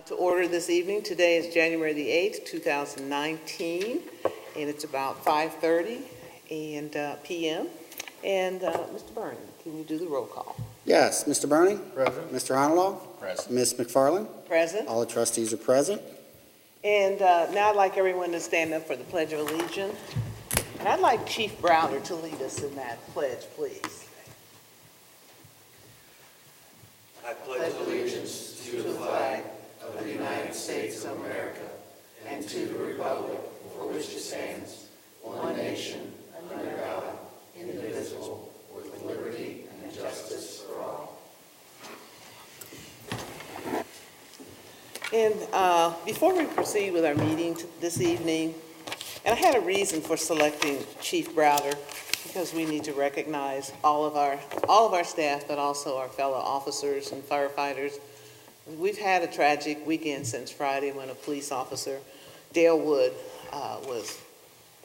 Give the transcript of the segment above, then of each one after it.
To order this evening. Today is January the 8th, 2019, and it's about 5:30 p.m. And Mr. Burney, can you do the roll call? Yes, Mr. Burney? Present. Mr. Honolaw? Present. Ms. McFarland? Present. All the trustees are present. And now I'd like everyone to stand up for the Pledge of Allegiance. And I'd like Chief Browder to lead us in that pledge, please. I pledge allegiance to the flag of the United States of America and to the republic for which it stands, one nation, under God, indivisible, with liberty and justice for all. And before we proceed with our meeting this evening, and I had a reason for selecting Chief Browder, because we need to recognize all of our staff, but also our fellow officers and firefighters. We've had a tragic weekend since Friday when a police officer, Dale Wood, was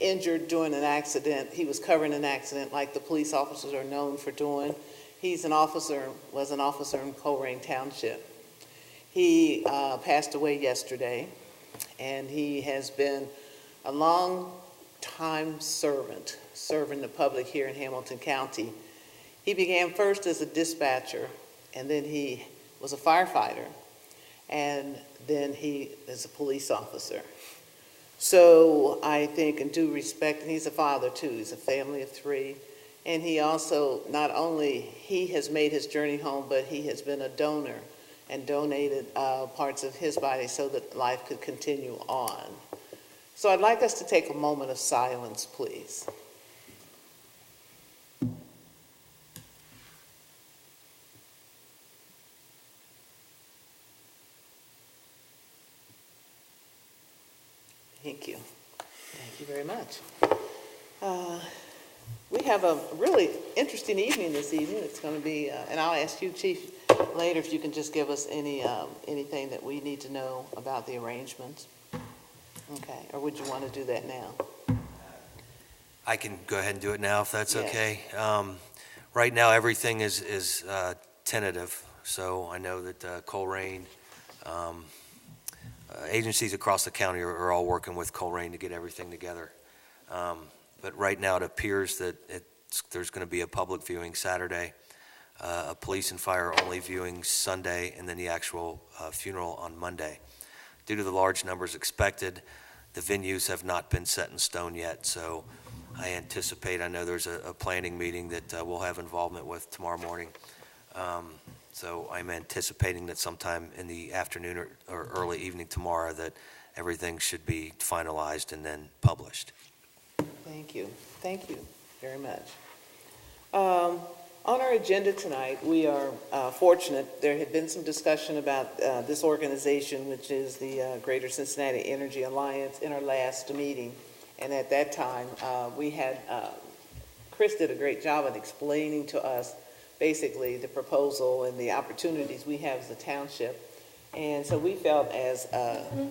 injured during an accident. He was covering an accident like the police officers are known for doing. Was an officer in Colerain Township. He passed away yesterday, and he has been a long time serving the public here in Hamilton County. He began first as a dispatcher, and then he was a firefighter, and then he is a police officer. So I think, in due respect, and he's a father too, he's a family of three, and he also, not only he has made his journey home, but he has been a donor and donated parts of his body so that life could continue on. So I'd like us to take a moment of silence, please. Thank you. Thank you very much. We have a really interesting evening this evening. It's going to be, and I'll ask you, Chief, later if you can just give us anything that we need to know about the arrangements. Okay, or would you want to do that now? I can go ahead and do it now if that's Yes. okay. Right now, everything is tentative, so I know that Colerain, agencies across the county are all working with Colerain to get everything together. But right now, it appears that there's going to be a public viewing Saturday, a police and fire only viewing Sunday, and then the actual funeral on Monday. Due to the large numbers expected, the venues have not been set in stone yet, so I know there's a planning meeting that we'll have involvement with tomorrow morning. So I'm anticipating that sometime in the afternoon or early evening tomorrow that everything should be finalized and then published. Thank you. Thank you very much. On our agenda tonight, we are fortunate. There had been some discussion about this organization, which is the Greater Cincinnati Energy Alliance, in our last meeting. And at that time, Chris did a great job of explaining to us basically the proposal and the opportunities we have as a township. And so we felt as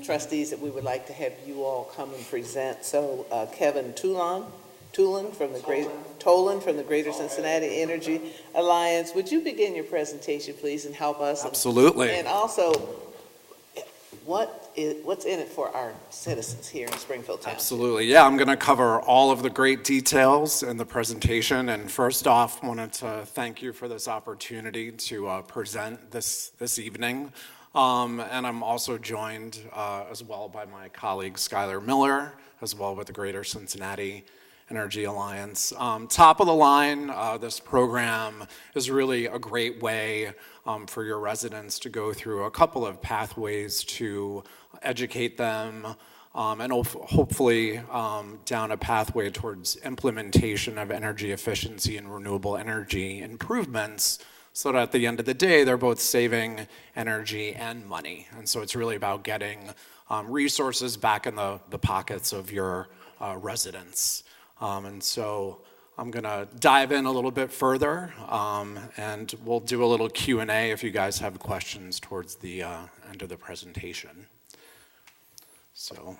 trustees that we would like to have you all come and present. So Kevin Tolan from the Greater Cincinnati Energy Alliance, would you begin your presentation, please, and help us? Absolutely. And also, what's in it for our citizens here in Springfield Township? Absolutely. Yeah, I'm going to cover all of the great details in the presentation. And first off, wanted to thank you for this opportunity to present this evening. And I'm also joined as well by my colleague Skylar Miller, as well with the Greater Cincinnati Energy Alliance. Top of the line, this program is really a great way for your residents to go through a couple of pathways to educate them and hopefully down a pathway towards implementation of energy efficiency and renewable energy improvements, so that at the end of the day, they're both saving energy and money. And so it's really about getting resources back in the pockets of your residents. And so I'm gonna dive in a little bit further, and we'll do a little Q&A if you guys have questions towards the end of the presentation. So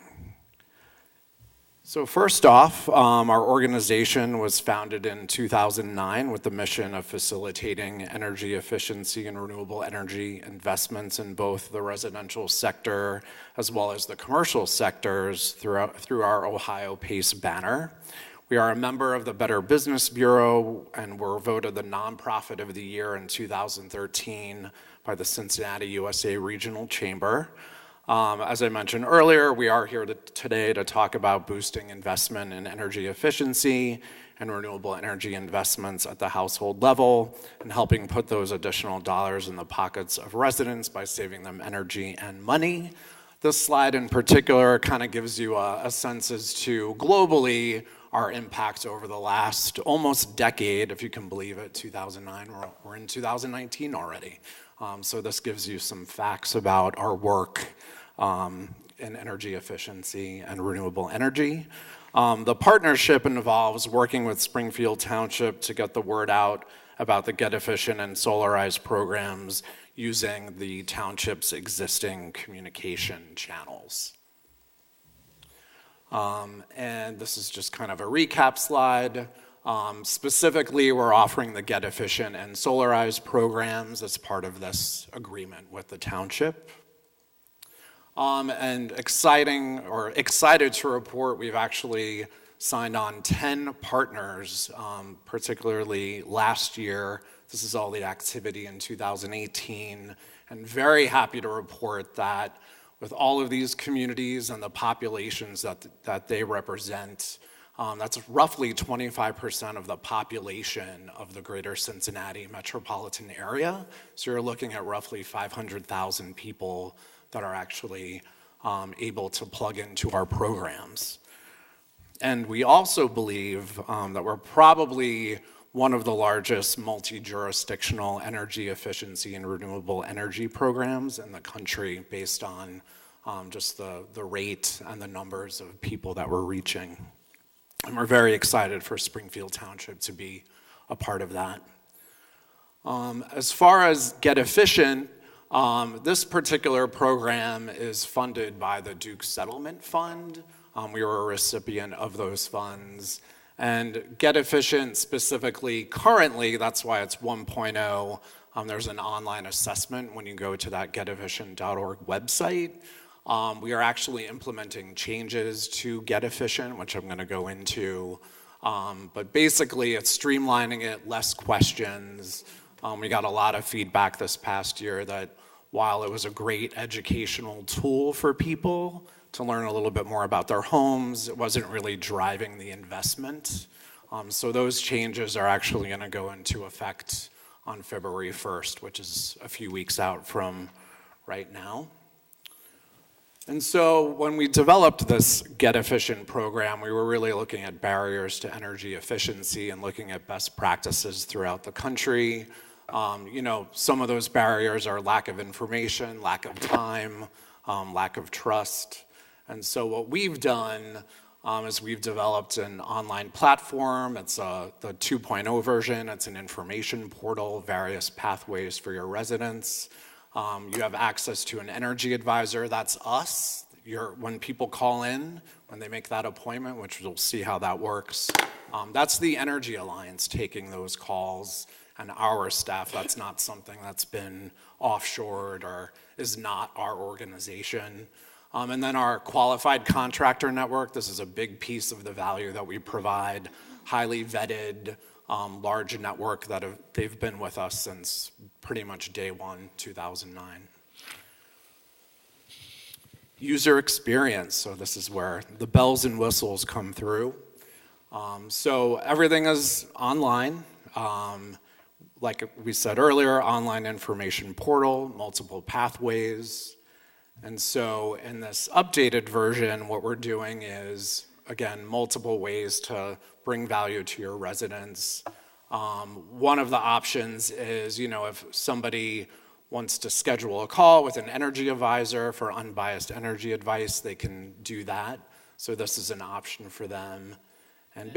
So first off, our organization was founded in 2009 with the mission of facilitating energy efficiency and renewable energy investments in both the residential sector as well as the commercial sectors through our Ohio PACE banner. We are a member of the Better Business Bureau and were voted the Nonprofit of the Year in 2013 by the Cincinnati USA Regional Chamber. As I mentioned earlier, we are here today to talk about boosting investment in energy efficiency and renewable energy investments at the household level and helping put those additional dollars in the pockets of residents by saving them energy and money. This slide in particular kind of gives you a sense as to globally our impact over the last almost decade, if you can believe it, 2009, we're in 2019 already. So this gives you some facts about our work in energy efficiency and renewable energy. The partnership involves working with Springfield Township to get the word out about the Get Efficient and Solarize programs using the township's existing communication channels. And this is just kind of a recap slide. Specifically, we're offering the Get Efficient and Solarize programs as part of this agreement with the township. And excited to report we've actually signed on 10 partners, particularly last year. This is all the activity in 2018, and very happy to report that with all of these communities and the populations that they represent, that's roughly 25% of the population of the greater Cincinnati metropolitan area. So you're looking at roughly 500,000 people that are actually able to plug into our programs. And we also believe that we're probably one of the largest multi-jurisdictional energy efficiency and renewable energy programs in the country based on just the rate and the numbers of people that we're reaching. And we're very excited for Springfield Township to be a part of that. As far as Get Efficient, this particular program is funded by the Duke Settlement Fund. We were a recipient of those funds. And Get Efficient specifically, currently, that's why it's 1.0. There's an online assessment when you go to that getefficient.org website. We are actually implementing changes to Get Efficient, which I'm going to go into. But basically, it's streamlining it, less questions. We got a lot of feedback this past year that while it was a great educational tool for people to learn a little bit more about their homes, it wasn't really driving the investment. So those changes are actually going to go into effect on February 1st, which is a few weeks out from right now. And so when we developed this Get Efficient program, we were really looking at barriers to energy efficiency and looking at best practices throughout the country. Some of those barriers are lack of information, lack of time, lack of trust. And so what we've done is we've developed an online platform. It's the 2.0 version. It's an information portal, various pathways for your residents. You have access to an energy advisor. That's us. When people call in, when they make that appointment, which we'll see how that works, that's the Energy Alliance taking those calls. And our staff, that's not something that's been offshored or is not our organization. And then our qualified contractor network, this is a big piece of the value that we provide, highly vetted, large network that they've been with us since pretty much day one, 2009. User experience, so this is where the bells and whistles come through. So everything is online. Like we said earlier, online information portal, multiple pathways. And so in this updated version, what we're doing is, again, multiple ways to bring value to your residents. One of the options is, if somebody wants to schedule a call with an energy advisor for unbiased energy advice, they can do that. So this is an option for them. And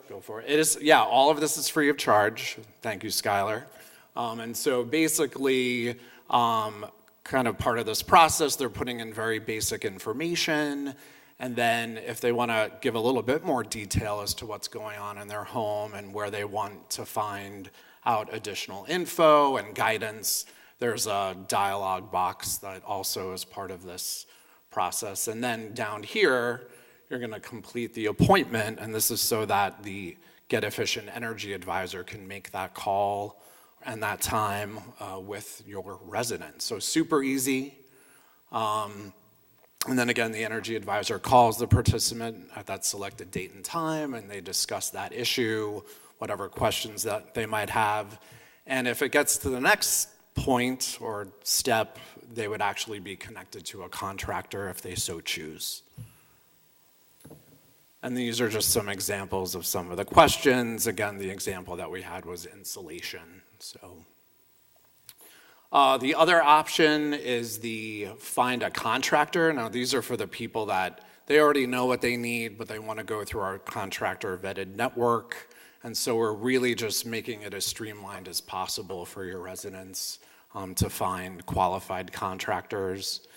go for it. It is, all of this is free of charge. Thank you, Skylar. And so basically, kind of part of this process, they're putting in very basic information, And then if they want to give a little bit more detail as to what's going on in their home and where they want to find out additional info and guidance, there's a dialogue box that also is part of this process. And then down here, you're going to complete the appointment, and this is so that the Get Efficient Energy Advisor can make that call and that time with your resident. So super easy. And then again, the energy advisor calls the participant at that selected date and time, and they discuss that issue, whatever questions that they might have. And if it gets to the next point or step, they would actually be connected to a contractor if they so choose. And these are just some examples of some of the questions. Again, the example that we had was insulation. So the other option is the find a contractor. Now, these are for the people that they already know what they need, but they want to go through our contractor vetted network. And so we're really just making it as streamlined as possible for your residents to find qualified contractors.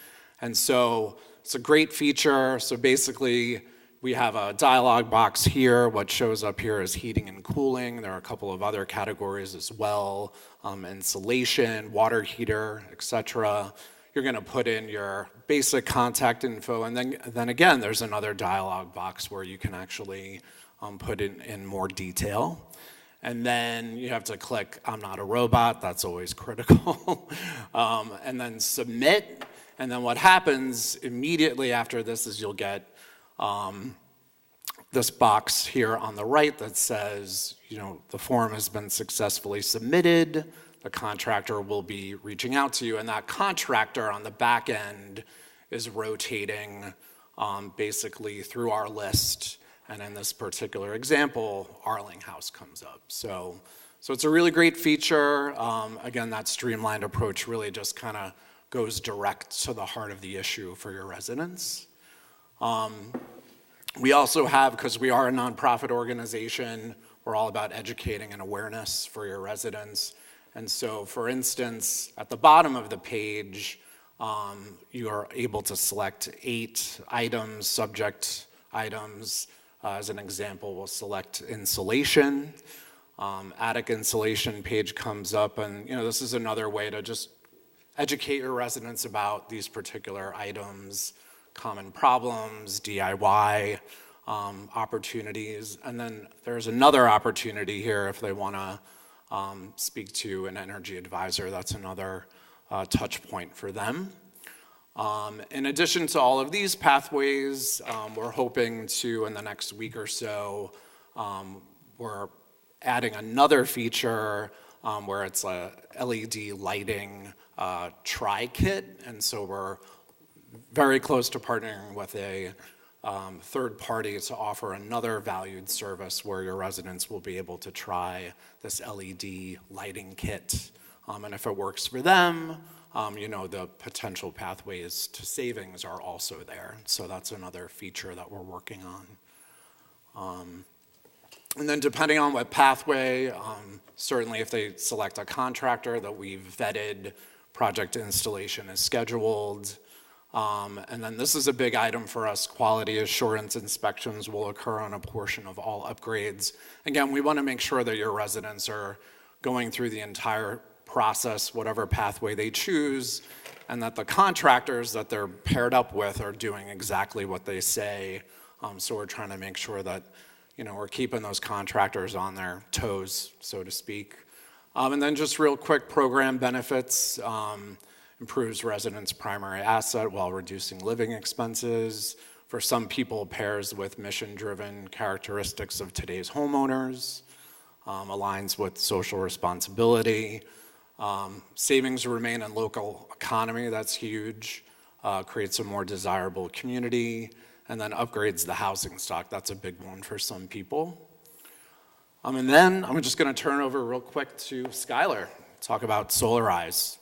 And so it's a great feature. So basically, we have a dialog box here. What shows up here is heating and cooling. There are a couple of other categories as well, insulation, water heater, etc. You're going to put in your basic contact info, and then again, there's another dialog box where you can actually put in more detail. And then you have to click I'm not a robot. That's always critical. And then submit. And then what happens immediately after this is you'll get this box here on the right that says, the form has been successfully submitted. The contractor will be reaching out to you, and that contractor on the back end is rotating basically through our list. And in this particular example, Arlinghouse comes up. So it's a really great feature. Again, that streamlined approach really just kind of goes direct to the heart of the issue for your residents. We also have, because we are a nonprofit organization, we're all about educating and awareness for your residents. And so, for instance, at the bottom of the page, you are able to select 8 items, subject items. As an example, we'll select insulation. Attic insulation page comes up, and this is another way to just educate your residents about these particular items, common problems, DIY opportunities. And then there's another opportunity here if they want to speak to an energy advisor. That's another touch point for them. In addition to all of these pathways, we're hoping to, in the next week or so, we're adding another feature where it's a LED lighting tri-kit. And so we're very close to partnering with a third party to offer another valued service where your residents will be able to try this LED lighting kit. And if it works for them, the potential pathways to savings are also there. So that's another feature that we're working on. And then depending on what pathway, certainly if they select a contractor that we've vetted, project installation is scheduled. And then this is a big item for us. Quality assurance inspections will occur on a portion of all upgrades. Again, we want to make sure that your residents are going through the entire process, whatever pathway they choose, and that the contractors that they're paired up with are doing exactly what they say. So we're trying to make sure that we're keeping those contractors on their toes, so to speak. And then just real quick, program benefits. Improves residents' primary asset while reducing living expenses. For some people, pairs with mission-driven characteristics of today's homeowners. Aligns with social responsibility. Savings remain in local economy, that's huge. Creates a more desirable community. And then upgrades the housing stock, that's a big one for some people. And then I'm just going to turn over real quick to Skylar, talk about Solarize.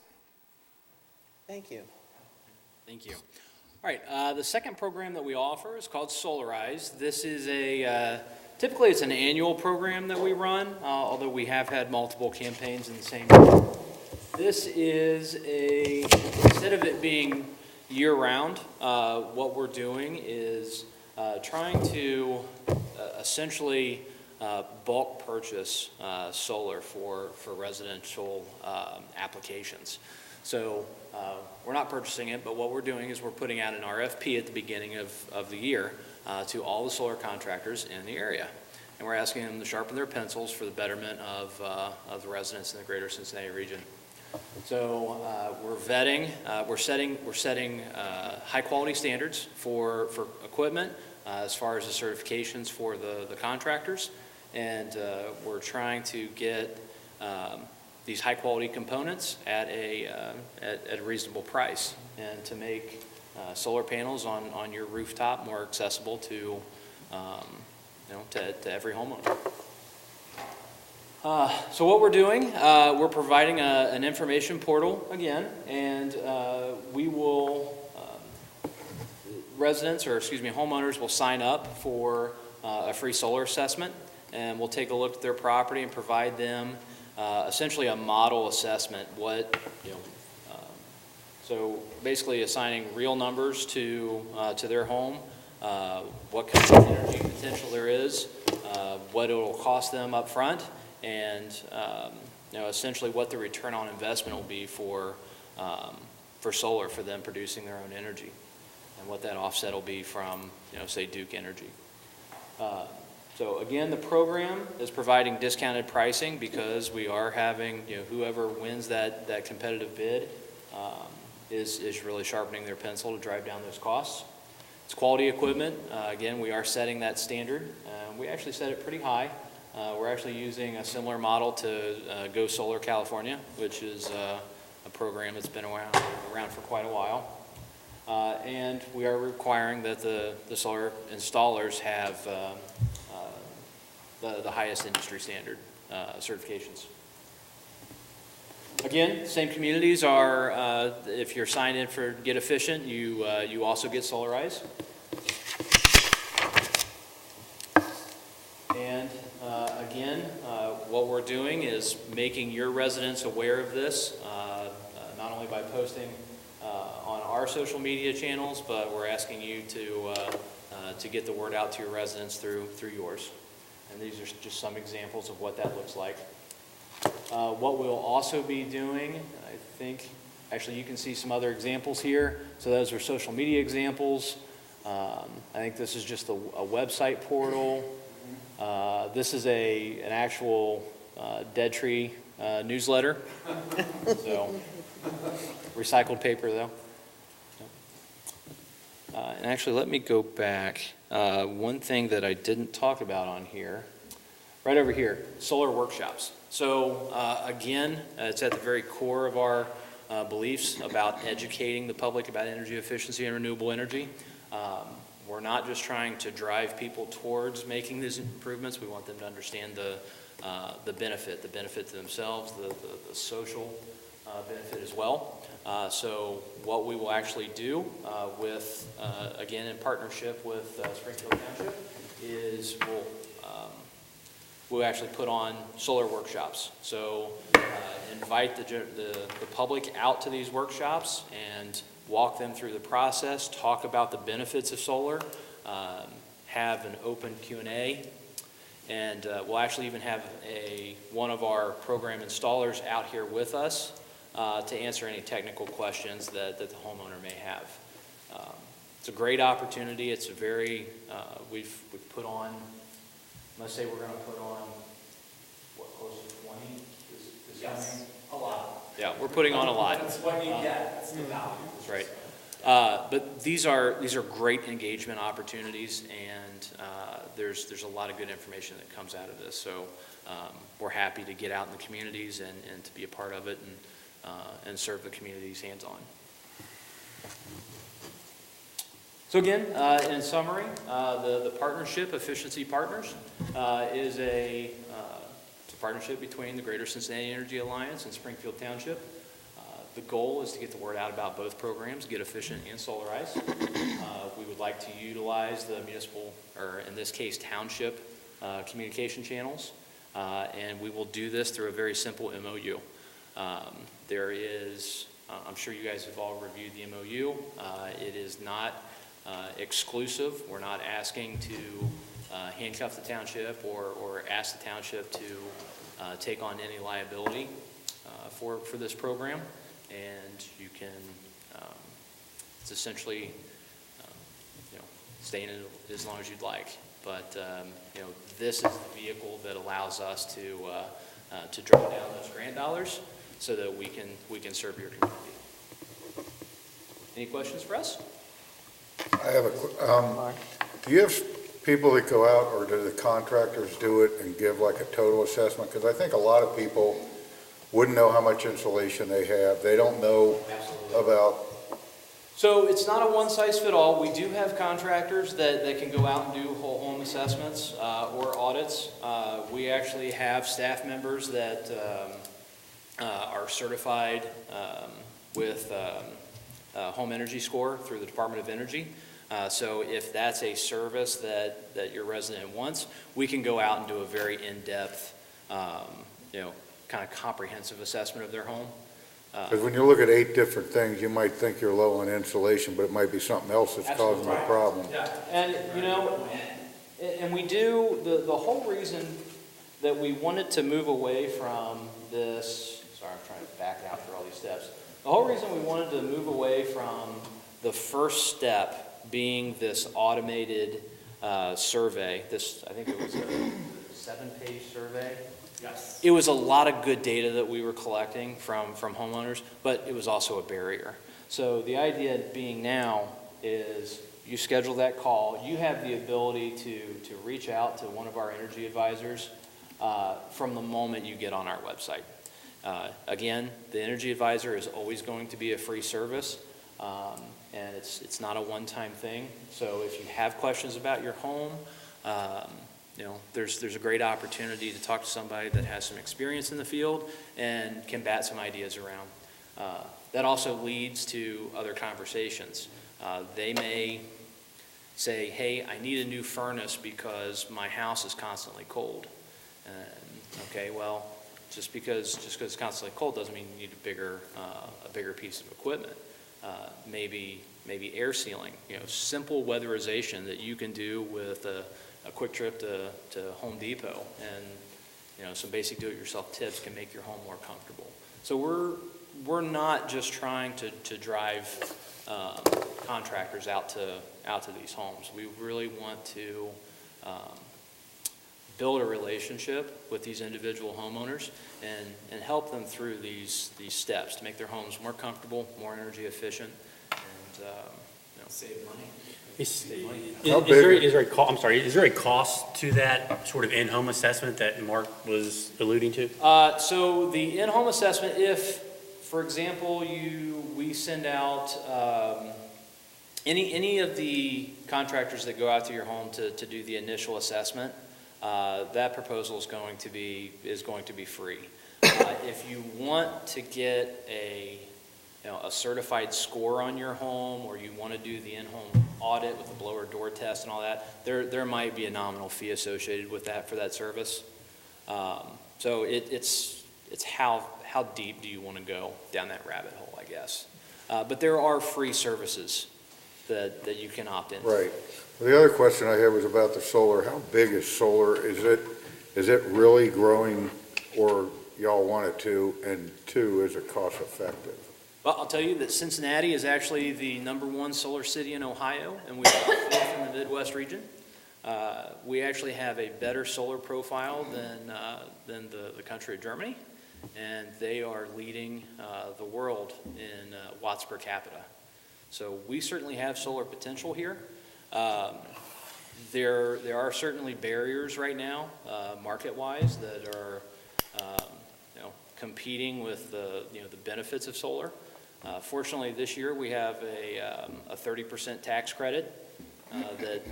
Thank you. Thank you. All right, the second program that we offer is called Solarize. This is typically it's an annual program that we run, although we have had multiple campaigns in the same year. This is instead of it being, year-round, what we're doing is trying to essentially bulk purchase solar for residential applications. So we're not purchasing it, but what we're doing is we're putting out an RFP at the beginning of the year to all the solar contractors in the area. And we're asking them to sharpen their pencils for the betterment of the residents in the greater Cincinnati region. So we're vetting, we're setting high-quality standards for equipment as far as the certifications for the contractors, and we're trying to get these high-quality components at a reasonable price, and to make solar panels on your rooftop more accessible to to every homeowner. So what we're doing, we're providing an information portal again, and we will, homeowners will sign up for a free solar assessment, and we'll take a look at their property and provide them essentially a model assessment. So basically assigning real numbers to their home, what kind of energy potential there is, what it will cost them up front, and essentially what the return on investment will be for solar, for them producing their own energy, and what that offset will be from say Duke Energy. So again, the program is providing discounted pricing because we are having whoever wins that competitive bid is really sharpening their pencil to drive down those costs. It's quality equipment. Again, we are setting that standard. We actually set it pretty high. We're actually using a similar model to Go Solar California, which is a program that's been around for quite a while. And we are requiring that the solar installers have the highest industry standard certifications. Again, same communities are, if you're signed in for Get Efficient, you also get Solarize. And again, what we're doing is making your residents aware of this, not only by posting on our social media channels, but we're asking you to get the word out to your residents through yours. And these are just some examples of what that looks like. What we'll also be doing, I think, actually you can see some other examples here. So those are social media examples. I think this is just a website portal. This is an actual Dead Tree newsletter. So recycled paper though. And actually let me go back. One thing that I didn't talk about on here, right over here, solar workshops. So again, it's at the very core of our beliefs about educating the public about energy efficiency and renewable energy. We're not just trying to drive people towards making these improvements. We want them to understand the benefit to themselves, the social benefit as well. So what we will actually do with, again, in partnership with Springfield Township, is we'll actually put on solar workshops. So invite the public out to these workshops and walk them through the process, talk about the benefits of solar, have an open Q&A, and we'll actually even have one of our program installers out here with us to answer any technical questions that the homeowner may have. It's a great opportunity. It's a very, we've put on, let's say we're going to put on, close to 20 this Yes, a lot. Yeah, we're putting on a lot. That's what you get, that's the value. That's right. But these are great engagement opportunities, and there's a lot of good information that comes out of this. So we're happy to get out in the communities and to be a part of it and serve the communities hands-on. So again, in summary, the partnership, Efficiency Partners, is a partnership between the Greater Cincinnati Energy Alliance and Springfield Township. The goal is to get the word out about both programs, Get Efficient and Solarize. We would like to utilize the municipal, or in this case, township communication channels, and we will do this through a very simple MOU. There is I'm sure you guys have all reviewed the MOU. It is not exclusive. We're not asking to handcuff the township or ask the township to take on any liability for this program. And you can, it's essentially, stay in it as long as you'd like. But, this is the vehicle that allows us to draw down those grant dollars so that we can serve your community. Any questions for us? I have do you have people that go out, or do the contractors do it and give like a total assessment? Because I think a lot of people wouldn't know how much insulation they have. They don't know about. So it's not a one-size-fit-all. We do have contractors that can go out and do whole home assessments or audits. We actually have staff members that are certified with home energy score through the Department of Energy. So if that's a service that your resident wants, we can go out and do a very in-depth, kind of comprehensive assessment of their home. Because when you look at 8 different things, you might think you're low on insulation, but it might be something else that's causing the problem. Yeah, and and we do, the whole reason that we wanted to move away from this, sorry, I'm trying to back out through all these steps. The whole reason we wanted to move away from the first step being this automated survey, I think it was a 7-page survey. Yes. It was a lot of good data that we were collecting from homeowners, but it was also a barrier. So the idea being now is you schedule that call, you have the ability to reach out to one of our energy advisors from the moment you get on our website. Again, the energy advisor is always going to be a free service, and it's not a one-time thing. So if you have questions about your home, there's a great opportunity to talk to somebody that has some experience in the field and can bat some ideas around. That also leads to other conversations. They may say, hey, I need a new furnace because my house is constantly cold. Okay, well, just because it's constantly cold doesn't mean you need a bigger piece of equipment. Maybe air sealing, simple weatherization that you can do with a quick trip to Home Depot, and some basic do-it-yourself tips can make your home more comfortable. So we're not just trying to drive contractors out to these homes. We really want to build a relationship with these individual homeowners and help them through these steps to make their homes more comfortable, more energy efficient, and Save money. Is How there big- is there a cost to that sort of in-home assessment that Mark was alluding to? So the in-home assessment, if, for example, we send out any of the contractors that go out to your home to do the initial assessment, that proposal is going to be free. If you want to get a certified score on your home, or you want to do the in-home audit with the blower door test and all that, there might be a nominal fee associated with that for that service. So it's how deep do you want to go down that rabbit hole, I guess. But there are free services that you can opt into. Right. Well, the other question I had was about the solar. How big is solar? Is it really growing, or y'all want it to? And 2, is it cost effective? Well, I'll tell you that Cincinnati is actually the #1 solar city in Ohio, and we are 5th in the Midwest region. We actually have a better solar profile than the country of Germany, and they are leading the world in watts per capita. So we certainly have solar potential here. There are certainly barriers right now, market-wise, that are competing with the benefits of solar. Fortunately, this year we have a 30% tax credit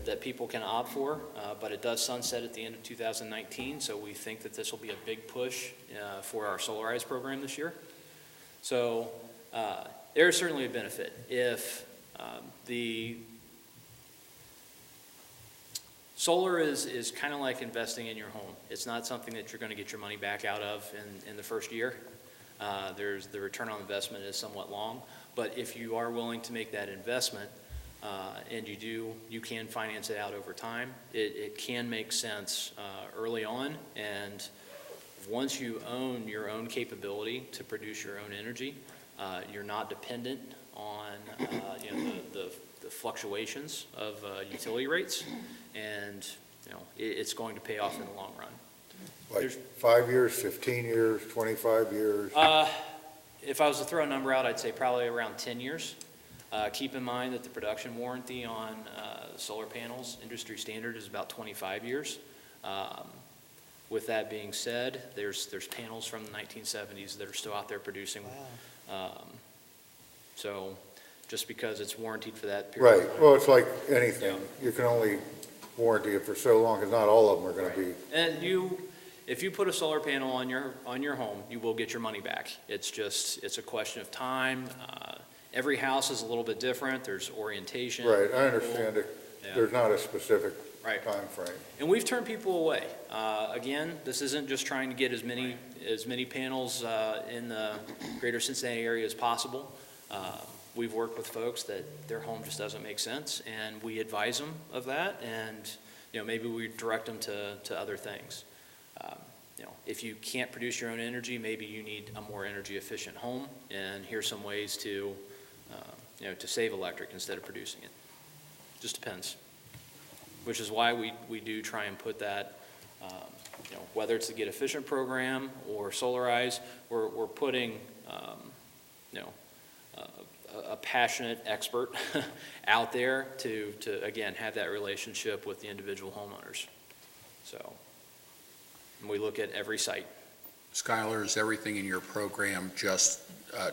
that people can opt for, but it does sunset at the end of 2019, so we think that this will be a big push for our Solarize program this year. So there's certainly a benefit. If the solar is kind of like investing in your home. It's not something that you're going to get your money back out of in the first year. The return on investment is somewhat long, but if you are willing to make that investment, and you can finance it out over time, it can make sense early on, and once you own your own capability to produce your own energy, you're not dependent on the fluctuations of utility rates, and it's going to pay off in the long run. Like 5 years, 15 years, 25 years? If I was to throw a number out, I'd say probably around 10 years. Keep in mind that the production warranty on solar panels, industry standard, is about 25 years. With that being said, there's panels from the 1970s that are still out there producing. So just because it's warranted for that period. Right, well, it's like anything. You can only warranty it for so long, because not all of them are going to be. And if you put a solar panel on your home, you will get your money back. It's a question of time. Every house is a little bit different. There's orientation. Right, I understand it. Yeah. There's not a specific Right. time frame. And we've turned people away. Again, this isn't just trying to get as many panels in the greater Cincinnati area as possible. We've worked with folks that their home just doesn't make sense, and we advise them of that, and maybe we direct them to other things. If you can't produce your own energy, maybe you need a more energy efficient home, and here's some ways to save electric instead of producing it. Just depends. Which is why we do try and put that, whether it's the Get Efficient program or Solarize, we're putting, a passionate expert out there to again, have that relationship with the individual homeowners. So, and we look at every site. Skylar, is everything in your program just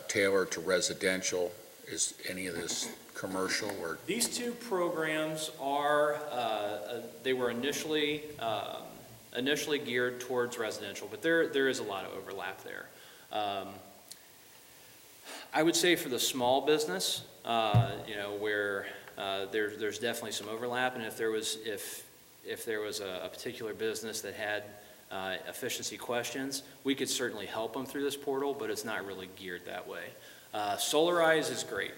tailored to residential? Is any of this commercial or? These two programs are, they were initially geared towards residential, but there is a lot of overlap there. I would say for the small business, where there's definitely some overlap, and if there was a particular business that had efficiency questions, we could certainly help them through this portal, but it's not really geared that way. Solarize is great.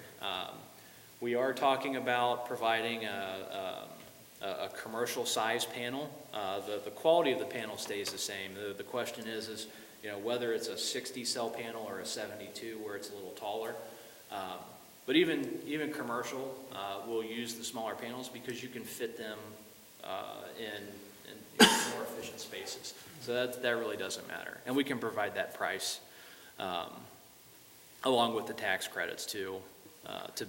We are talking about providing a commercial size panel. The quality of the panel stays the same. The question is whether it's a 60 cell panel or a 72 where it's a little taller. But even commercial will use the smaller panels because you can fit them in more efficient spaces. So that really doesn't matter. And we can provide that price along with the tax credits to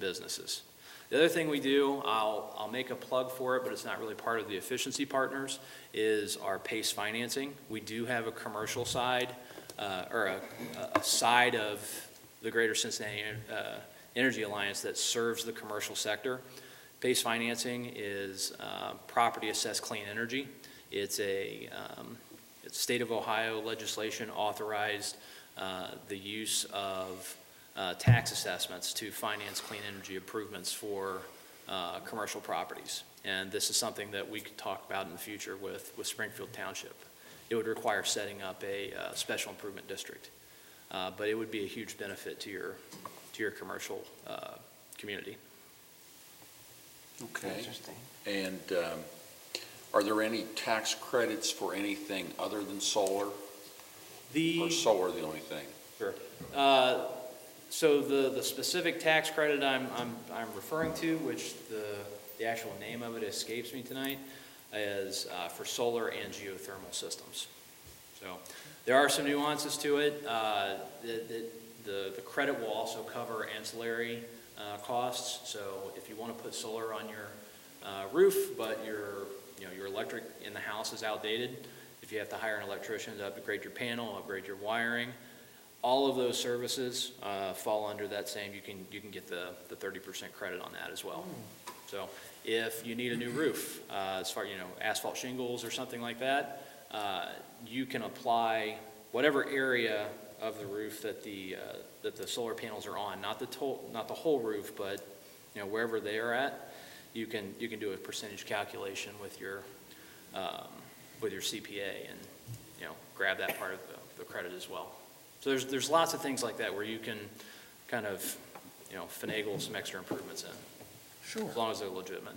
businesses. The other thing we do, I'll make a plug for it, but it's not really part of the efficiency partners, is our PACE financing. We do have a commercial side, or a side of the Greater Cincinnati Energy Alliance that serves the commercial sector. PACE financing is property assessed clean energy. It's state of Ohio legislation authorized the use of tax assessments to finance clean energy improvements for commercial properties. And this is something that we could talk about in the future with Springfield Township. It would require setting up a special improvement district, but it would be a huge benefit to your commercial community. Okay. Interesting. And are there any tax credits for anything other than solar? Or solar the only thing? Sure. So the specific tax credit I'm referring to, which the actual name of it escapes me tonight, is for solar and geothermal systems. So there are some nuances to it. The credit will also cover ancillary costs. So if you want to put solar on your roof, but your electric in the house is outdated, if you have to hire an electrician to upgrade your panel, upgrade your wiring, all of those services fall under that same. You can get the 30% credit on that as well. So if you need a new roof, as far asphalt shingles or something like that, you can apply whatever area of the roof that the solar panels are on, not the whole roof, but wherever they are at, you can do a percentage calculation with your CPA and grab that part of the credit as well. So there's lots of things like that where you can kind of, finagle some extra improvements in. Sure. As long as they're legitimate.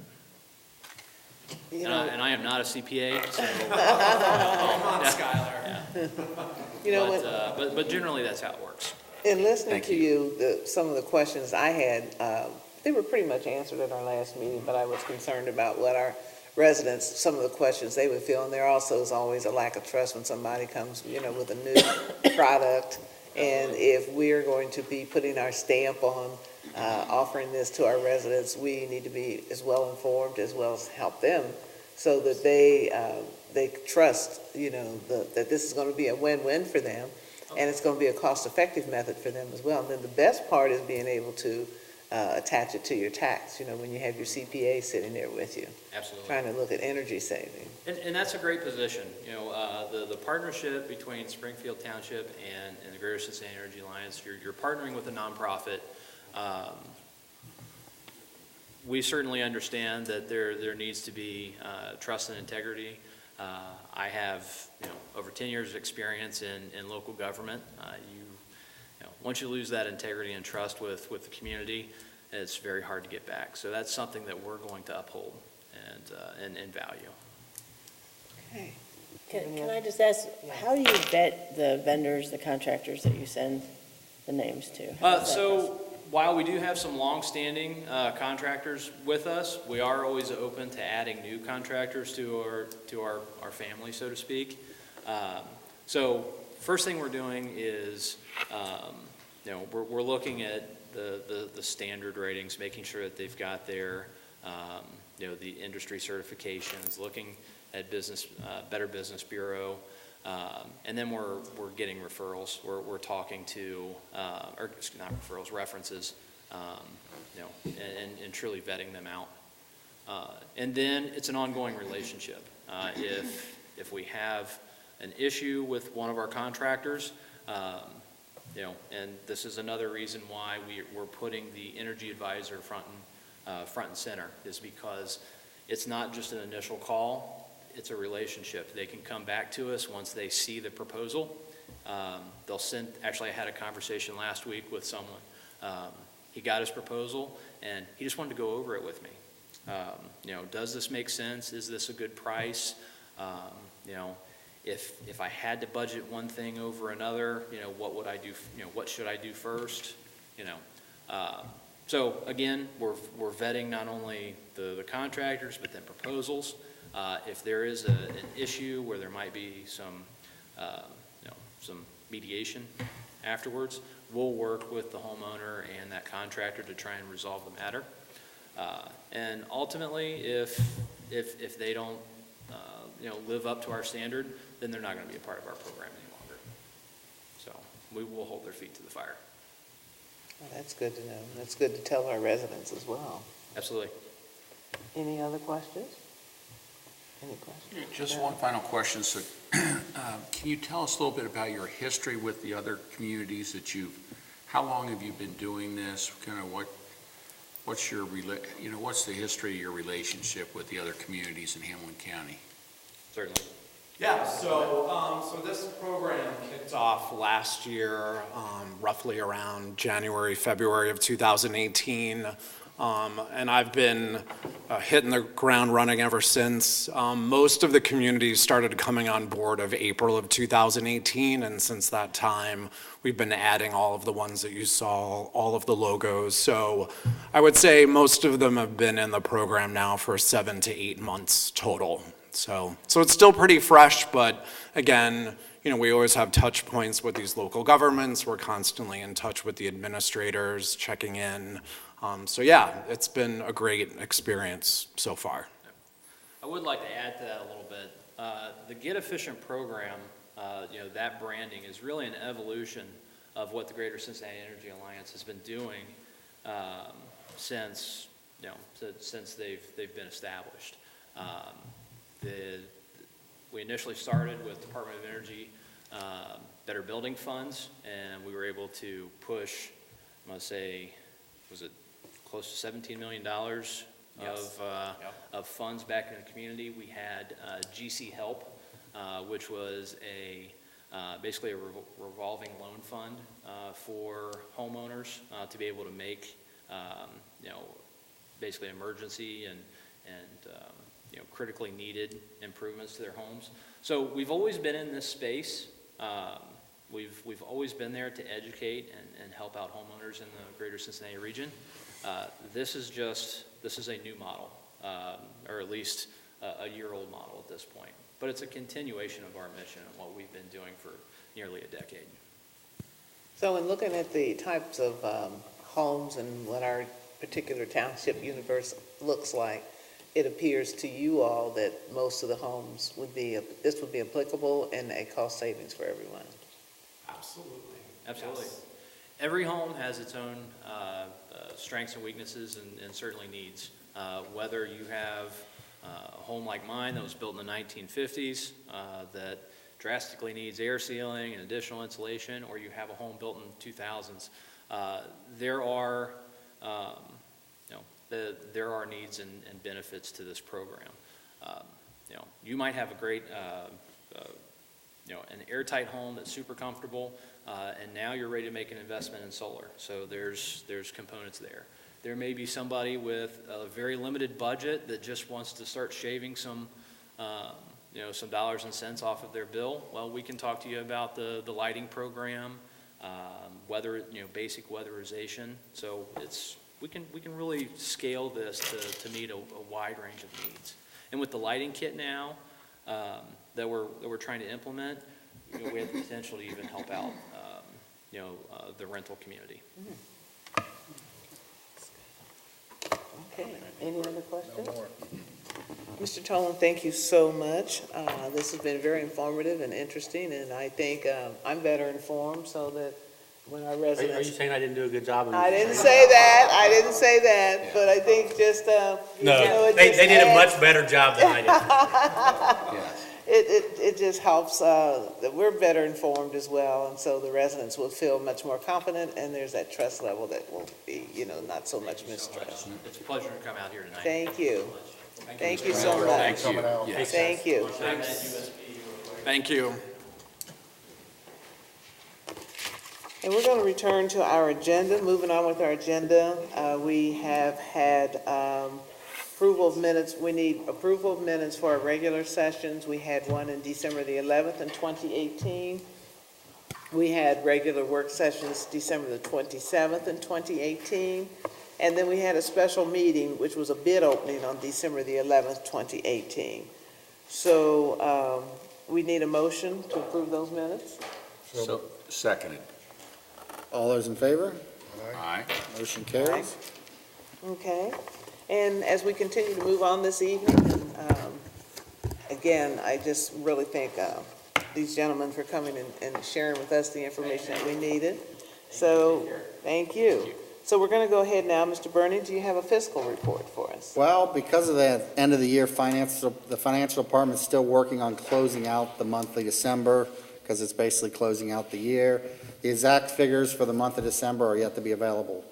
You And know, I am not a CPA, so. Come on, Skylar. you know, when- But generally, that's how it works. in listening Thank to you, some of the questions I had, they were pretty much answered at our last meeting, but I was concerned about what our residents, some of the questions they would feel. And there also is always a lack of trust when somebody comes, with a new product. And if we're going to be putting our stamp on offering this to our residents, we need to be as well informed as well as help them so that they trust, that this is going to be a win-win for them, and it's going to be a cost-effective method for them as well. And then the best part is being able to attach it to your tax, when you have your CPA sitting there with you, Absolutely. trying to look at energy saving. And that's a great position. The partnership between Springfield Township and the Greater Cincinnati Energy Alliance, you're partnering with a nonprofit. We certainly understand that there needs to be trust and integrity. I have, over 10 years of experience in local government. Once you lose that integrity and trust with the community, it's very hard to get back. So that's something that we're going to uphold and value. Okay. Can I just ask, how do you vet the vendors, the contractors that you send the names to? How does that So while we do have some longstanding contractors with us, we are always open to adding new contractors to our family, so to speak. So first thing we're doing is, we're looking at the standard ratings, making sure that they've got their, the industry certifications, looking at Better Business Bureau, and then we're getting referrals. We're talking to, or not referrals, references, and truly vetting them out. And then it's an ongoing relationship. If we have an issue with one of our contractors, and this is another reason why we're putting the energy advisor front and center, is because it's not just an initial call, it's a relationship. They can come back to us once they see the proposal. They'll send, actually I had a conversation last week with someone. He got his proposal and he just wanted to go over it with me. Does this make sense? Is this a good price? If I had to budget one thing over another, what would I do? What should I do first? So again, we're vetting not only the contractors, but then proposals. If there is an issue where there might be some mediation afterwards, we'll work with the homeowner and that contractor to try and resolve the matter. And ultimately, if they don't, live up to our standard, then they're not going to be a part of our program any longer. So we will hold their feet to the fire. Well, that's good to know. That's good to tell our residents as well. Absolutely. Any other questions? Any questions? Just one final question. So, can you tell us a little bit about your history with the other communities that how long have you been doing this? Kind of what's the history of your relationship with the other communities in Hamilton County? Certainly. Yeah, so this program kicked off last year, roughly around January, February of 2018. And I've been hitting the ground running ever since. Most of the communities started coming on board of April of 2018, and since that time, we've been adding all of the ones that you saw, all of the logos. So I would say most of them have been in the program now for 7 to 8 months total. So it's still pretty fresh, but again, we always have touch points with these local governments. We're constantly in touch with the administrators, checking in. So yeah, it's been a great experience so far. I would like to add to that a little bit. The Get Efficient program, that branding is really an evolution of what the Greater Cincinnati Energy Alliance has been doing since they've been established. We initially started with Department of Energy Better Building Funds, and we were able to push, I'm going to say, was it close to $17 million of funds back in the community. We had GC Help, which was a basically a revolving loan fund for homeowners to be able to make, basically emergency and critically needed improvements to their homes. So we've always been in this space. We've always been there to educate and help out homeowners in the greater Cincinnati region. This is a new model, or at least a year-old model at this point. But it's a continuation of our mission and what we've been doing for nearly a decade. So in looking at the types of homes and what our particular township universe looks like, it appears to you all that most of the homes this would be applicable and a cost savings for everyone. Absolutely. Absolutely. Yes. Every home has its own strengths and weaknesses and certainly needs. Whether you have a home like mine that was built in the 1950s that drastically needs air sealing and additional insulation, or you have a home built in the 2000s, there are there are needs and benefits to this program. You might have a great an airtight home that's super comfortable, and now you're ready to make an investment in solar. So there's components there. There may be somebody with a very limited budget that just wants to start shaving some dollars and cents off of their bill. Well, we can talk to you about the lighting program, basic weatherization. So we can really scale this to meet a wide range of needs. And with the lighting kit now that we're trying to implement, we have the potential to even help out the rental community. Okay, any other questions? No more. Mr. Tolan, thank you so much. This has been very informative and interesting, and I think I'm better informed so that when our Are you residents... saying I didn't do a good job? I didn't say that, but I think just, No, they did a much better job than I did. Yes. It just helps that we're better informed as well, and so the residents will feel much more confident, and there's that trust level that will be, not so much mistrust. It's a pleasure to come out here tonight. Thank you. Thank you so much. Thank you. Coming out. Yes. Thank you. Thank you. And we're going to return to our agenda. Moving on with our agenda, we have had approval of minutes. We need approval of minutes for our regular sessions. We had one in December the 11th in 2018. We had regular work sessions December the 27th in 2018. And then we had a special meeting, which was a bid opening on December the 11th, 2018. So we need a motion to approve those minutes. So, seconded. All those in favor? Aye. Motion carries. Okay. And as we continue to move on this evening, again, I just really thank these gentlemen for coming and sharing with us the information that we needed. So, thank you. So we're going to go ahead now. Mr. Burney, do you have a fiscal report for us? Well, because of the end of the year, the financial department's still working on closing out the monthly December, because it's basically closing out the year. The exact figures for the month of December are yet to be available.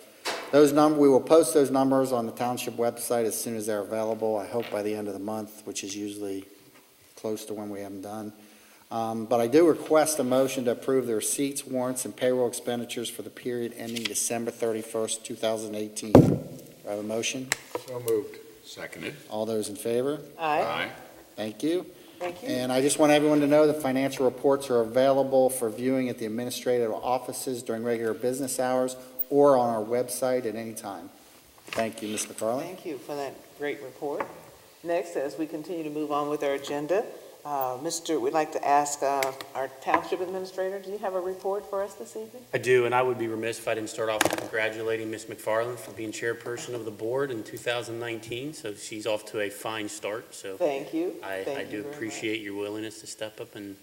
We will post those numbers on the township website as soon as they're available, I hope by the end of the month, which is usually close to when we have them done. But I do request a motion to approve the receipts, warrants, and payroll expenditures for the period ending December 31st, 2018. Do I have a motion? So moved. Seconded. All those in favor? Aye. Thank you. Thank you. And I just want everyone to know the financial reports are available for viewing at the administrative offices during regular business hours or on our website at any time. Thank you, Ms. McFarland. Thank you for that great report. Next, as we continue to move on with our agenda, we'd like to ask our township administrator, do you have a report for us this evening? I do, and I would be remiss if I didn't start off with congratulating Ms. McFarland for being chairperson of the board in 2019. So she's off to a fine start. So Thank you. I Thank do you very appreciate your willingness to step up and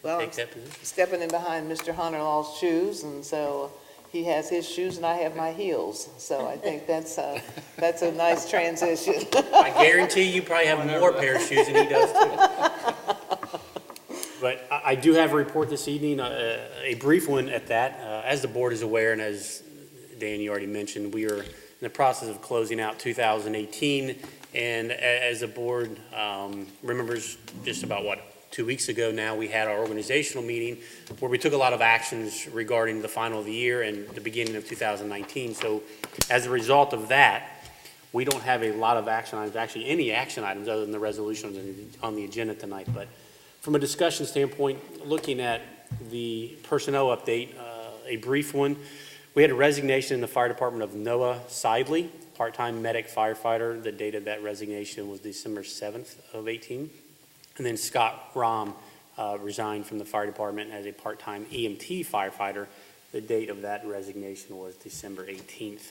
Well, take that position. stepping in behind Mr. Hunter Law's shoes, and so he has his shoes and I have my heels. So I think that's a nice transition. I guarantee you probably have more pair of shoes than he does too. But I do have a report this evening, a brief one at that. As the board is aware, and as Dan, you already mentioned, we are in the process of closing out 2018. And as the board remembers, just about 2 weeks ago now, we had our organizational meeting where we took a lot of actions regarding the final of the year and the beginning of 2019. So as a result of that, we don't have a lot of action items, actually any action items other than the resolutions on the agenda tonight. But from a discussion standpoint, looking at the personnel update, a brief one, we had a resignation in the fire department of Noah Sidley, part-time medic firefighter. The date of that resignation was December 7th of 18. And then Scott Rom resigned from the fire department as a part-time EMT firefighter. The date of that resignation was December 18th.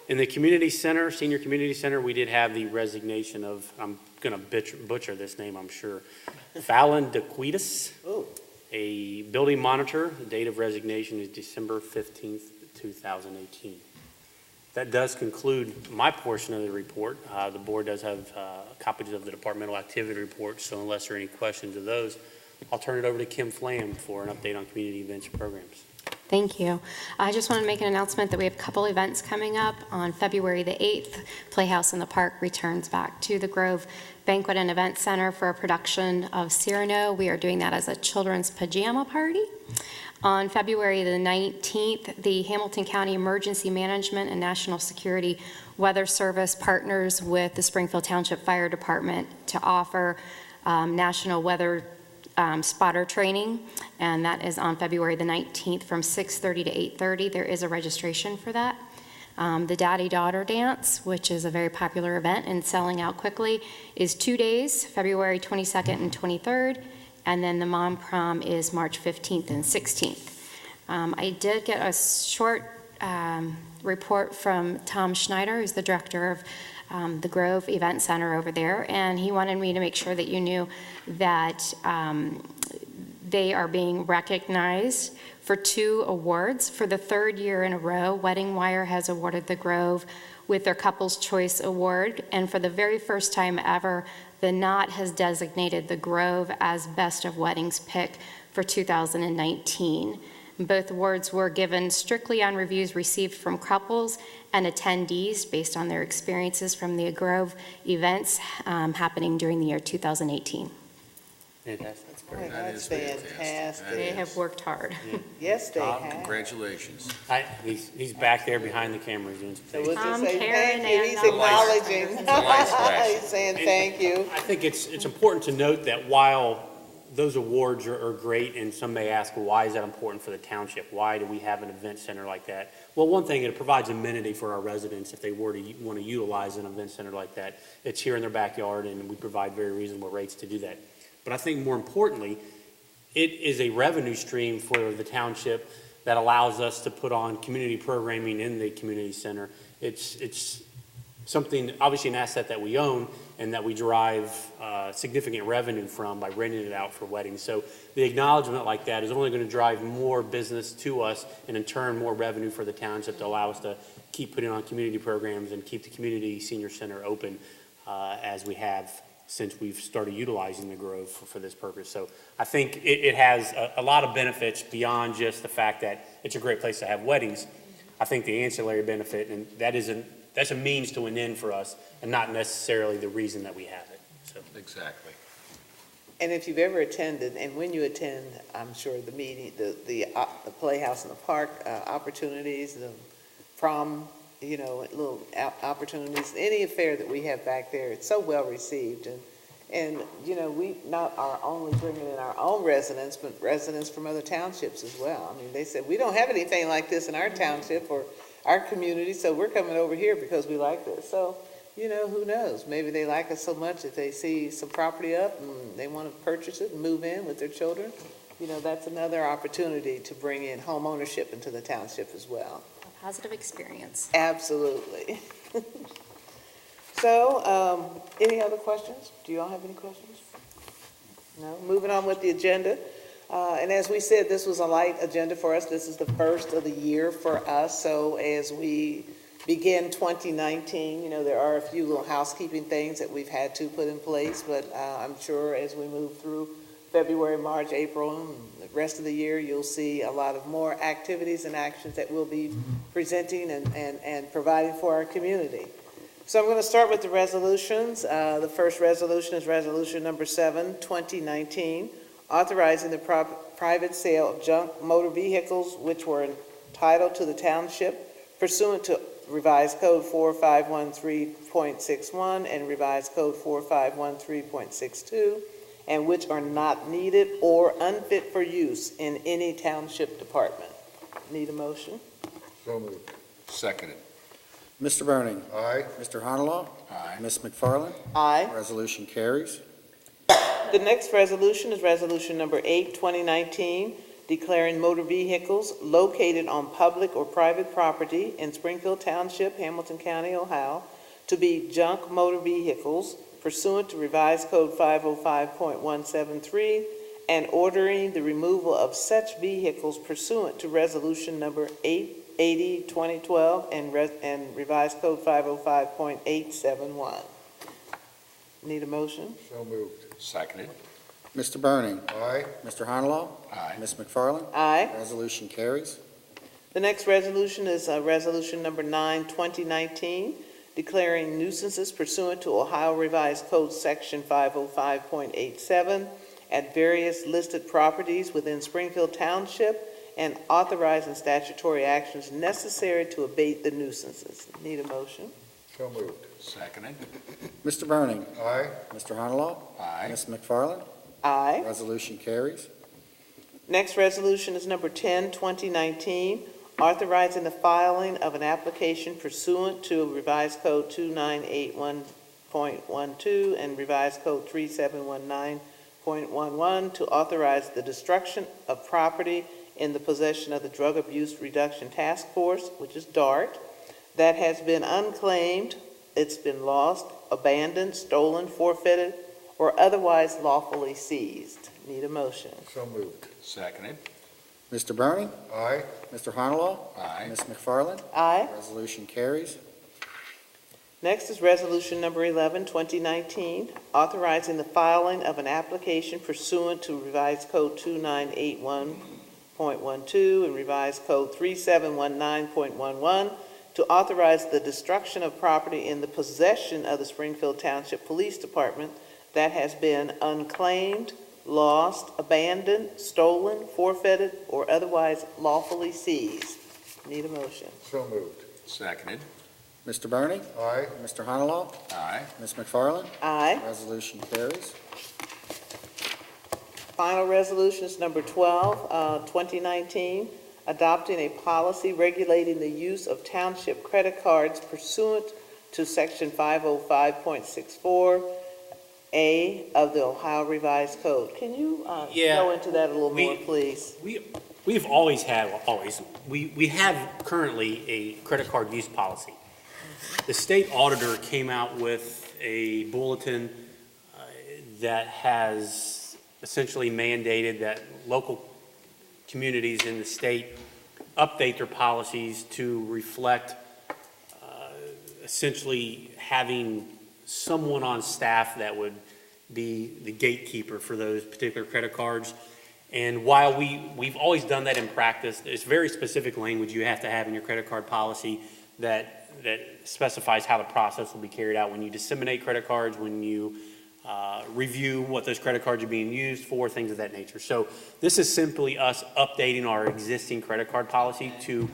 In the community center, senior community center, we did have the resignation of, I'm going to butcher this name, I'm sure, Fallon DeQuitas, a building monitor. The date of resignation is December 15th, 2018. That does conclude my portion of the report. The board does have copies of the departmental activity report, so unless there are any questions of those, I'll turn it over to Kim Flam for an update on community events and programs. Thank you. I just want to make an announcement that we have a couple events coming up. On February the 8th, Playhouse in the Park returns back to the Grove Banquet and Event Center for a production of Cyrano. We are doing that as a children's pajama party. On February the 19th, the Hamilton County Emergency Management and National Security Weather Service partners with the Springfield Township Fire Department to offer National Weather spotter training, and that is on February the 19th from 6:30 to 8:30. There is a registration for that. The Daddy-Daughter Dance, which is a very popular event and selling out quickly, is 2 days, February 22nd and 23rd, and then the Mom Prom is March 15th and 16th. I did get a short report from Tom Schneider, who's the director of the Grove Event Center over there, and he wanted me to make sure that you knew that they are being recognized for 2 awards. For the 3rd year in a row, Wedding Wire has awarded the Grove with their Couples Choice Award, and for the very first time ever, the Knot has designated the Grove as Best of Weddings Pick for 2019. Both awards were given strictly on reviews received from couples and attendees based on their experiences from the Grove events happening during the year 2018. Fantastic. Boy, That that's is fantastic. fantastic. They have worked hard. Yes, they Tom, have. congratulations. He's back there behind the cameras doing some So things. we'll just I'm say Karen thank you. and He's I'm acknowledging. It's a light splash. He's saying thank you. I think it's important to note that while those awards are great, and some may ask, well, why is that important for the township? Why do we have an event center like that? Well, one thing, it provides amenity for our residents if they were to want to utilize an event center like that. It's here in their backyard, and we provide very reasonable rates to do that. But I think more importantly, it is a revenue stream for the township that allows us to put on community programming in the community center. It's something, obviously an asset that we own and that we derive significant revenue from by renting it out for weddings. So the acknowledgement like that is only going to drive more business to us and in turn more revenue for the township to allow us to keep putting on community programs and keep the community senior center open as we have since we've started utilizing the Grove for this purpose. So I think it has a lot of benefits beyond just the fact that it's a great place to have weddings. I think the ancillary benefit, and that's a means to an end for us and not necessarily the reason that we have it. So Exactly. And if you've ever attended, and when you attend, I'm sure the meeting, the Playhouse in the Park opportunities, the prom, little opportunities, any affair that we have back there, it's so well received. And we not are only bringing in our own residents, but residents from other townships as well. I mean, they said, we don't have anything like this in our township or our community, so we're coming over here because we like this. So, who knows? Maybe they like us so much that they see some property up and they want to purchase it and move in with their children. That's another opportunity to bring in home ownership into the township as well. A positive experience. Absolutely. So, any other questions? Do you all have any questions? No? Moving on with the agenda. And as we said, this was a light agenda for us. This is the first of the year for us. So as we begin 2019, there are a few little housekeeping things that we've had to put in place, but I'm sure as we move through February, March, April, and the rest of the year, you'll see a lot of more activities and actions that we'll be presenting and providing for our community. So I'm going to start with the resolutions. The first resolution is Resolution Number 7, 2019, authorizing the private sale of junk motor vehicles which were entitled to the Township pursuant to Revised Code 4513.61 and Revised Code 4513.62, and which are not needed or unfit for use in any Township department. Need a motion? So moved. Seconded. Mr. Burning. Aye. Mr. Honalaw. Aye. Ms. McFarland. Aye. Resolution carries. The next resolution is Resolution Number 8, 2019, declaring motor vehicles located on public or private property in Springfield Township, Hamilton County, Ohio, to be junk motor vehicles pursuant to Revised Code 505.173, and ordering the removal of such vehicles pursuant to Resolution Number 880, 2012, and Revised Code 505.871. Need a motion? So moved. Seconded. Mr. Burning. Aye. Mr. Honalaw. Aye. Ms. McFarland. Aye. Resolution carries. The next resolution is Resolution Number 9, 2019, declaring nuisances pursuant to Ohio Revised Code Section 505.87 at various listed properties within Springfield Township, and authorizing statutory actions necessary to abate the nuisances. Need a motion? So moved. Seconded. Mr. Burning. Aye. Mr. Honalaw. Aye. Ms. McFarland. Aye. Resolution carries. Next resolution is number 10, 2019, authorizing the filing of an application pursuant to Revised Code 2981.12 and Revised Code 3719.11 to authorize the destruction of property in the possession of the Drug Abuse Reduction Task Force, which is DART, that has been unclaimed, it's been lost, abandoned, stolen, forfeited, or otherwise lawfully seized. Need a motion? So moved. Seconded. Mr. Burning. Aye. Mr. Honalaw. Aye. Ms. McFarland. Aye. Resolution carries. Next is Resolution Number 11, 2019, authorizing the filing of an application pursuant to Revised Code 2981.12 and Revised Code 3719.11 to authorize the destruction of property in the possession of the Springfield Township Police Department that has been unclaimed, lost, abandoned, stolen, forfeited, or otherwise lawfully seized. Need a motion? So moved. Seconded. Mr. Burning. Aye. Mr. Honalaw. Aye. Ms. McFarland. Aye. Resolution carries. Final resolution is number 12, 2019, adopting a policy regulating the use of township credit cards pursuant to Section 505.64A of the Ohio Revised Code. Can you go into that a little more, please? We have currently a credit card use policy. The state auditor came out with a bulletin that has essentially mandated that local communities in the state update their policies to reflect essentially having someone on staff that would be the gatekeeper for those particular credit cards. And while we've always done that in practice, there's very specific language you have to have in your credit card policy that specifies how the process will be carried out when you disseminate credit cards, when you review what those credit cards are being used for, things of that nature. So this is simply us updating our existing credit card policy to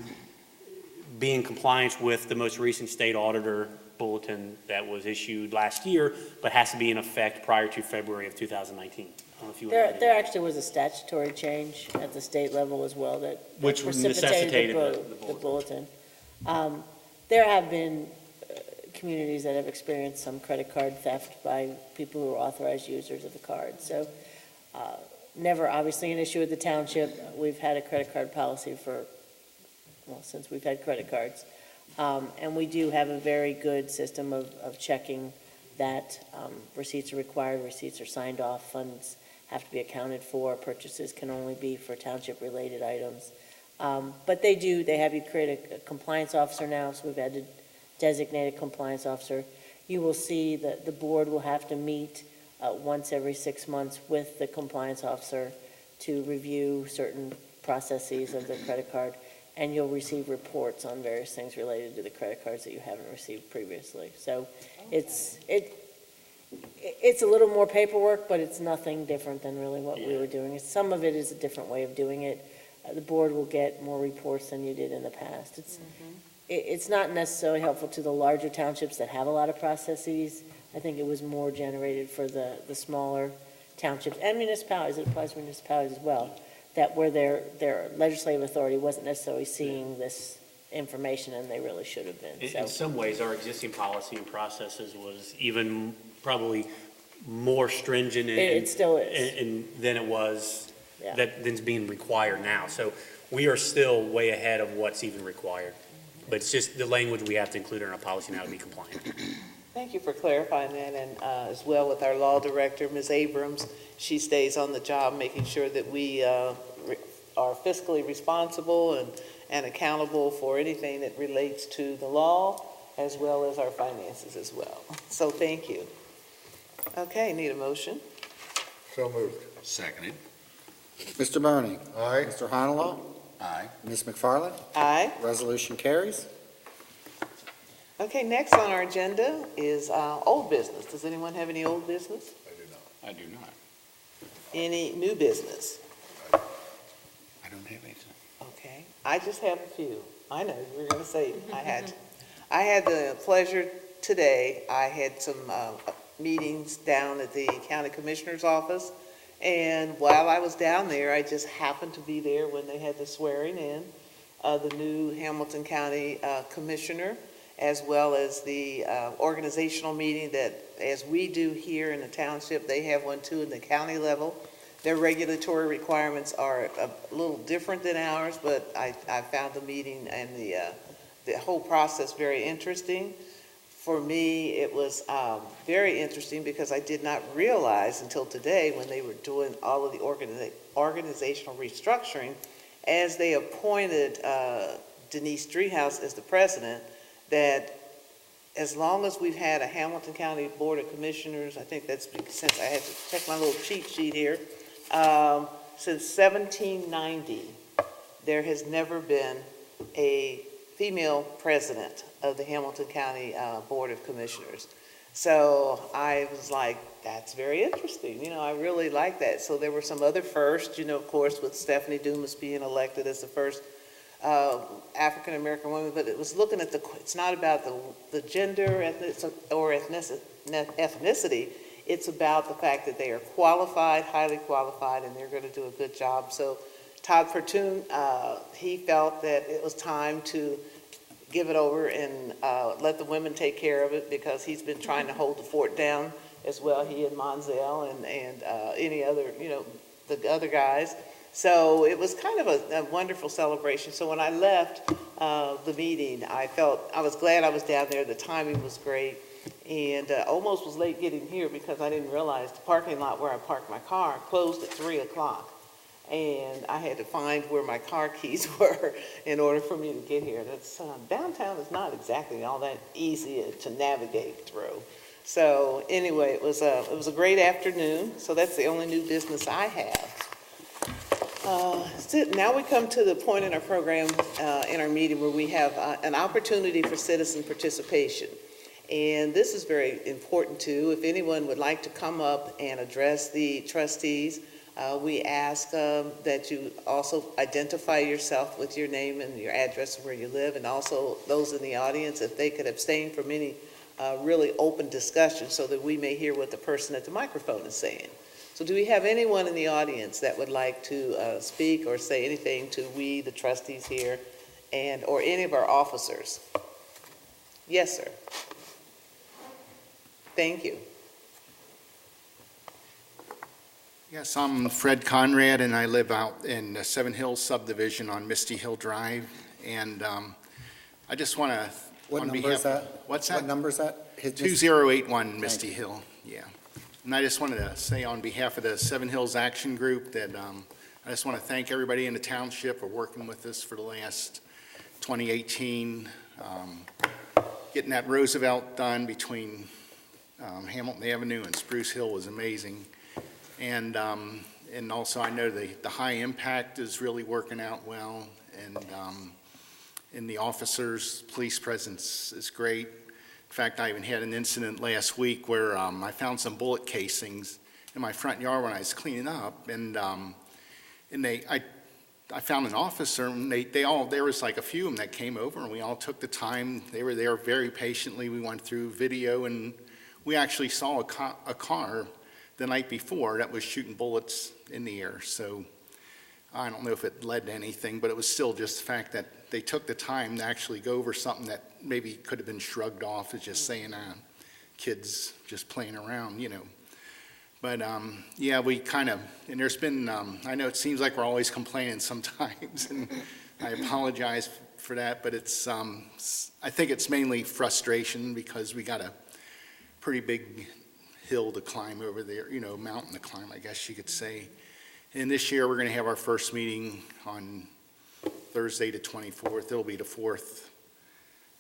be in compliance with the most recent state auditor bulletin that was issued last year, but has to be in effect prior to February of 2019. I don't know if you want to add There actually was a statutory change at the state level as well that Which precipitated necessitated the bulletin. There have been communities that have experienced some credit card theft by people who are authorized users of the card. So never obviously an issue with the township. We've had a credit card policy since we've had credit cards. And we do have a very good system of checking that receipts are required, receipts are signed off, funds have to be accounted for, purchases can only be for township-related items. But they have you create a compliance officer now, so we've had to designate a compliance officer. You will see that the board will have to meet once every 6 months with the compliance officer to review certain processes of the credit card. and you'll receive reports on various things related to the credit cards that you haven't received previously. So it's a little more paperwork, but it's nothing different than really what we were doing. Some of it is a different way of doing it. The board will get more reports than you did in the past. It's not necessarily helpful to the larger townships that have a lot of processes. I think it was more generated for the smaller townships and municipalities. It applies to municipalities as well, that where their legislative authority wasn't necessarily seeing this information, and they really should have been. In some ways, our existing policy and processes was even probably more stringent It still is. than it was, Yeah. than's being required now. So we are still way ahead of what's even required. But it's just the language we have to include in our policy now to be compliant. Thank you for clarifying that, and as well with our law director, Ms. Abrams. She stays on the job, making sure that we are fiscally responsible and accountable for anything that relates to the law, as well as our finances as well. So thank you. Okay, need a motion? So moved. Seconded. Mr. Bernie? Aye. Mr. Honolo? Aye. Ms. McFarland? Aye. Resolution carries. Okay, next on our agenda is old business. Does anyone have any old business? I do not. Any new business? I don't have anything. Okay, I just have a few. I know, you were going to say I had the pleasure today, I had some meetings down at the county commissioner's office, and while I was down there, I just happened to be there when they had the swearing in of the new Hamilton County commissioner, as well as the organizational meeting that, as we do here in the township, they have one too in the county level. Their regulatory requirements are a little different than ours, but I found the meeting and the whole process very interesting. For me, it was very interesting because I did not realize until today when they were doing all of the organizational restructuring, as they appointed Denise Driehaus as the president, that as long as we've had a Hamilton County Board of Commissioners, I think that's since I had to check my little cheat sheet here, since 1790, there has never been a female president of the Hamilton County Board of Commissioners. So I was like, that's very interesting. I really like that. So there were some other firsts, of course, with Stephanie Dumas being elected as the first African-American woman, but it was looking at it's not about the gender or ethnicity. It's about the fact that they are qualified, highly qualified, and they're going to do a good job. So Todd Fortune, he felt that it was time to give it over and let the women take care of it, because he's been trying to hold the fort down as well, he and Monzel and any other, the other guys. So it was kind of a wonderful celebration. So when I left the meeting, I was glad I was down there. The timing was great, and almost was late getting here because I didn't realize the parking lot where I parked my car closed at 3 o'clock. And I had to find where my car keys were in order for me to get here. That's downtown is not exactly all that easy to navigate through. So anyway, it was a great afternoon. So that's the only new business I have. Now we come to the point in our program, in our meeting, where we have an opportunity for citizen participation. And this is very important too. If anyone would like to come up and address the trustees, we ask that you also identify yourself with your name and your address and where you live, and also those in the audience, if they could abstain from any really open discussion so that we may hear what the person at the microphone is saying. So do we have anyone in the audience that would like to speak or say anything to we, the trustees here, or any of our officers? Yes, sir. Thank you. Yes, I'm Fred Conrad, and I live out in the Seven Hills subdivision on Misty Hill Drive. And I just want to, What number is that? What's that? What number is that? 2081 Misty Hill, yeah. And I just wanted to say on behalf of the Seven Hills Action Group that I just want to thank everybody in the township for working with us for the last 2018, getting that Roosevelt done between Hamilton Avenue and Spruce Hill was amazing. And also I know the high impact is really working out well. And and the officers, police presence is great. In fact, I even had an incident last week where I found some bullet casings in my front yard when I was cleaning up, and I found an officer, and there was like a few of them that came over, and we all took the time. They were there very patiently. We went through video, and we actually saw a car the night before that was shooting bullets in the air. So I don't know if it led to anything, but it was still just the fact that they took the time to actually go over something that maybe could have been shrugged off as just saying, kids just playing around, you know. But, yeah, we kind of, and there's been, I know it seems like we're always complaining sometimes, and I apologize for that, but it's, I think it's mainly frustration because we got a pretty big hill to climb over there, you know, mountain to climb, I guess you could say. And this year, we're going to have our first meeting on Thursday the 24th. It'll be the fourth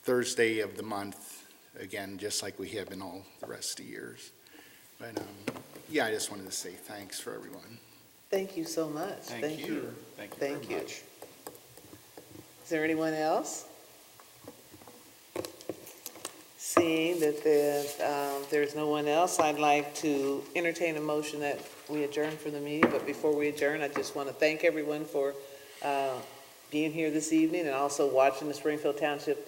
Thursday of the month, again, just like we have been all the rest of the years. But, yeah, I just wanted to say thanks for everyone. Thank you so much. Thank you. Thank you Thank very you. much. Is there anyone else? Seeing that there's no one else, I'd like to entertain a motion that we adjourn from the meeting. But before we adjourn, I just want to thank everyone for being here this evening and also watching the Springfield Township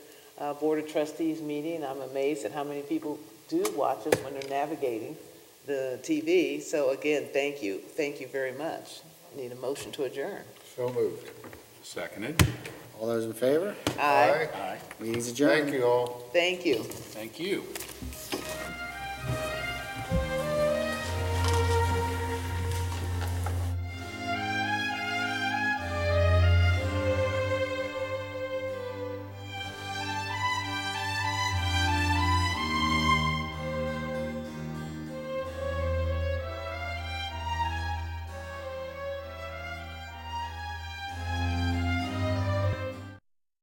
Board of Trustees meeting. I'm amazed at how many people do watch us when they're navigating the TV. So again, thank you. Thank you very much. Need a motion to adjourn. So moved. Seconded. All those in favor? Aye. Aye. Meeting's adjourned. Thank you all. Thank you. Thank you.